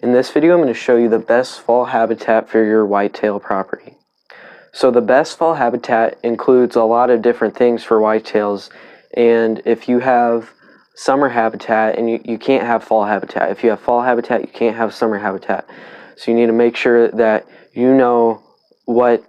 In this video, I'm going to show you the best fall habitat for your whitetail property. So the best fall habitat includes a lot of different things for whitetails, and if you have summer habitat, and you can't have fall habitat. If you have fall habitat, you can't have summer habitat. So you need to make sure that you know what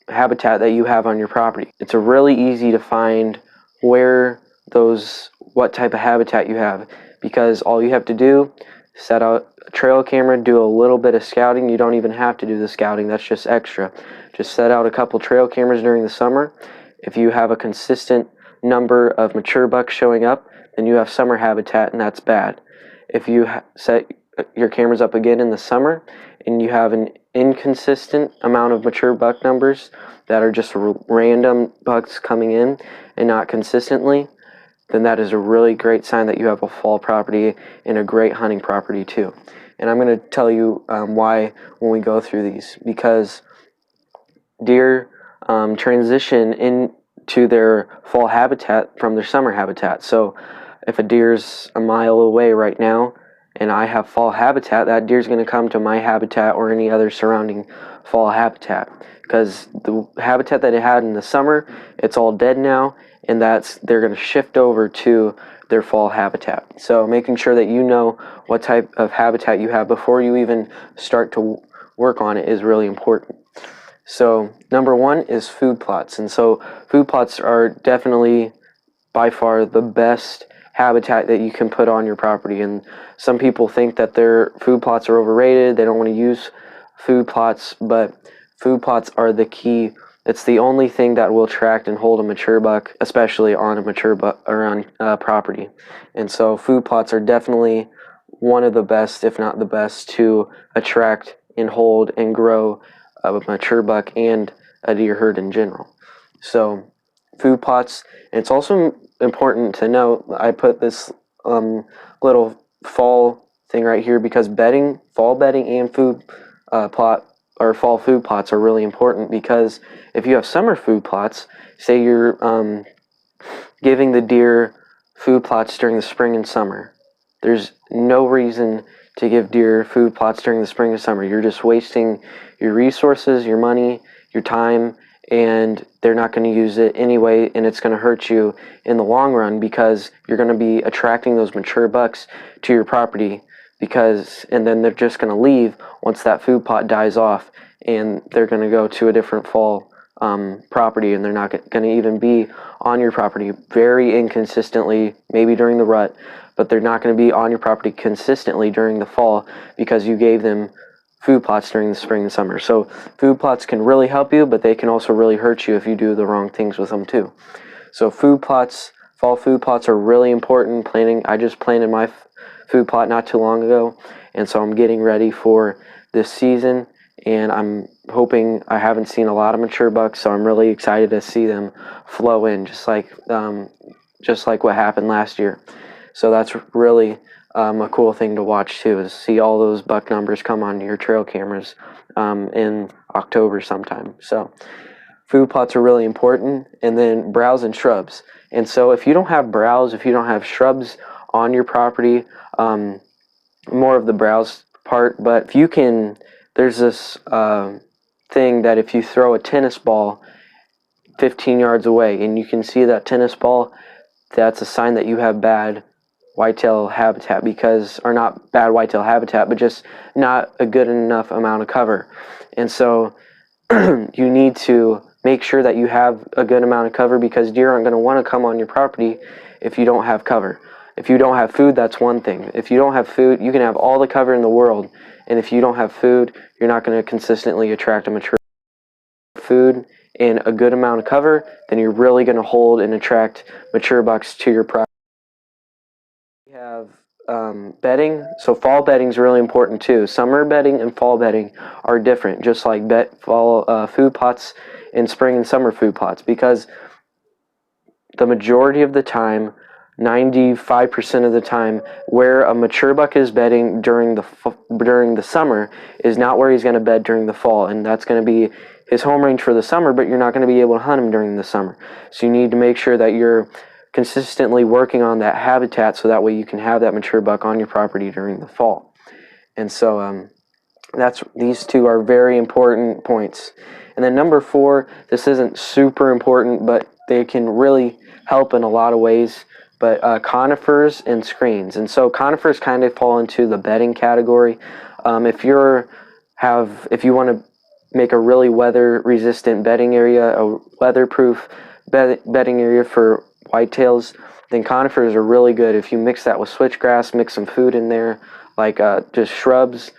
habitat that you have on your property. It's really easy to find what type of habitat you have, because all you have to do, set out a trail camera, do a little bit of scouting. You don't even have to do the scouting, that's just extra. Just set out a couple trail cameras during the summer. If you have a consistent number of mature bucks showing up, then you have summer habitat, and that's bad. If you set your cameras up again in the summer and you have an inconsistent amount of mature buck numbers that are just random bucks coming in and not consistently, then that is a really great sign that you have a fall property and a great hunting property too. And I'm going to tell you why when we go through these, because deer transition into their fall habitat from their summer habitat. So if a deer's a mile away right now and I have fall habitat, that deer's going to come to my habitat or any other surrounding fall habitat, because the habitat that it had in the summer, it's all dead now, and they're going to shift over to their fall habitat. So making sure that you know what type of habitat you have before you even start to work on it is really important. So number one is food plots. And so food plots are definitely by far the best habitat that you can put on your property. And some people think that their food plots are overrated, they don't want to use food plots, but food plots are the key. It's the only thing that will attract and hold a mature buck, especially on a mature buck or on property. And so food plots are definitely one of the best, if not the best, to attract and hold and grow a mature buck and a deer herd in general. So food plots. And it's also important to note, I put this little fall thing right here because fall bedding and food plot or fall food plots are really important, because if you have summer food plots, say you're giving the deer food plots during the spring and summer, there's no reason to give deer food plots during the spring and summer. You're just wasting your resources, your money, your time, and they're not going to use it anyway, and it's going to hurt you in the long run, because you're going to be attracting those mature bucks to your property, and then they're just going to leave once that food plot dies off, and they're going to go to a different fall property, and they're not going to even be on your property very inconsistently, maybe during the rut, but they're not going to be on your property consistently during the fall because you gave them food plots during the spring and summer. So food plots can really help you, but they can also really hurt you if you do the wrong things with them too. So food plots, fall food plots are really important. I just planted my food plot not too long ago, and so I'm getting ready for this season, and I'm hoping. I haven't seen a lot of mature bucks, so I'm really excited to see them flow in, just like what happened last year. So that's really a cool thing to watch too, is see all those buck numbers come on your trail cameras in October sometime. So food plots are really important. And then browse and shrubs. And so if you don't have browse, if you don't have shrubs on your property, more of the browse part, but if you can, there's this thing that if you throw a tennis ball 15 yards away and you can see that tennis ball, that's a sign that you have bad whitetail habitat, or not bad whitetail habitat, but just not a good enough amount of cover. And so you need to make sure that you have a good amount of cover, because deer aren't going to want to come on your property if you don't have cover. If you don't have food, that's one thing. If you don't have food, you can have all the cover in the world, and if you don't have food, you're not going to consistently attract a mature. food and a good amount of cover, then you're really going to hold and attract mature bucks to your property. We have bedding. So fall bedding is really important too. Summer bedding and fall bedding are different, just like fall food plots and spring and summer food plots, because the majority of the time, 95% of the time, where a mature buck is bedding during the summer is not where he's going to bed during the fall, and that's going to be his home range for the summer, but you're not going to be able to hunt him during the summer. So you need to make sure that you're consistently working on that habitat so that way you can have that mature buck on your property during the fall. And so these two are very important points. And then number 4, this isn't super important, but they can really help in a lot of ways. But conifers and screens. And so conifers kind of fall into the bedding category. If you want to make a really weather-resistant bedding area, a weatherproof bedding area for whitetails, then conifers are really good. If you mix that with switchgrass, mix some food in there, like just shrubs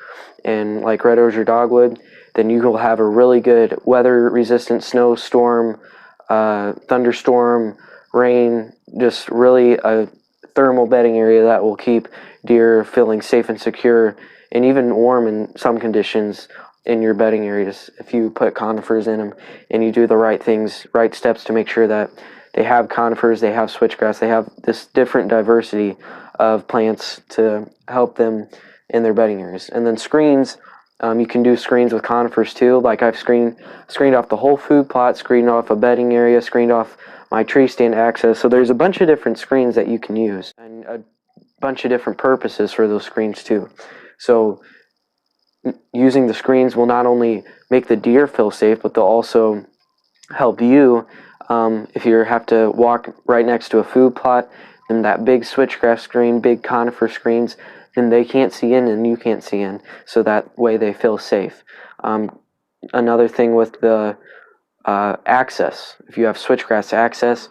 and like red osier dogwood, then you will have a really good weather-resistant snowstorm, thunderstorm, rain, just really a thermal bedding area that will keep deer feeling safe and secure and even warm in some conditions in your bedding areas if you put conifers in them and you do the right things, right steps to make sure that they have conifers, they have switchgrass, they have this different diversity of plants to help them in their bedding areas. And then screens, you can do screens with conifers too. Like I've screened off the whole food plot, screened off a bedding area, screened off my tree stand access. So there's a bunch of different screens that you can use and a bunch of different purposes for those screens too. So using the screens will not only make the deer feel safe, but they'll also help you if you have to walk right next to a food plot and that big switchgrass screen, big conifer screens, then they can't see in and you can't see in. So that way they feel safe. Another thing with the access, if you have switchgrass access,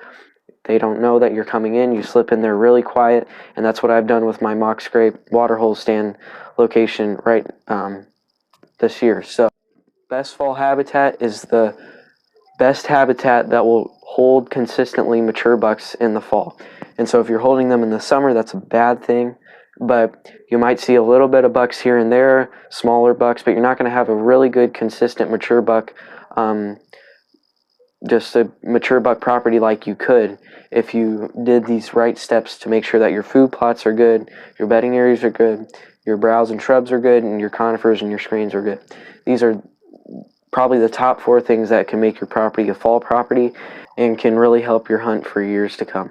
they don't know that you're coming in. You slip in there really quiet, and that's what I've done with my mock scrape waterhole stand location right this year. So best fall habitat is the best habitat that will hold consistently mature bucks in the fall. And so if you're holding them in the summer, that's a bad thing, but you might see a little bit of bucks here and there, smaller bucks, but you're not going to have a really good consistent mature buck, just a mature buck property like you could if you did these right steps to make sure that your food plots are good, your bedding areas are good, your browse and shrubs are good, and your conifers and your screens are good. These are probably the top 4 things that can make your property a fall property and can really help your hunt for years to come.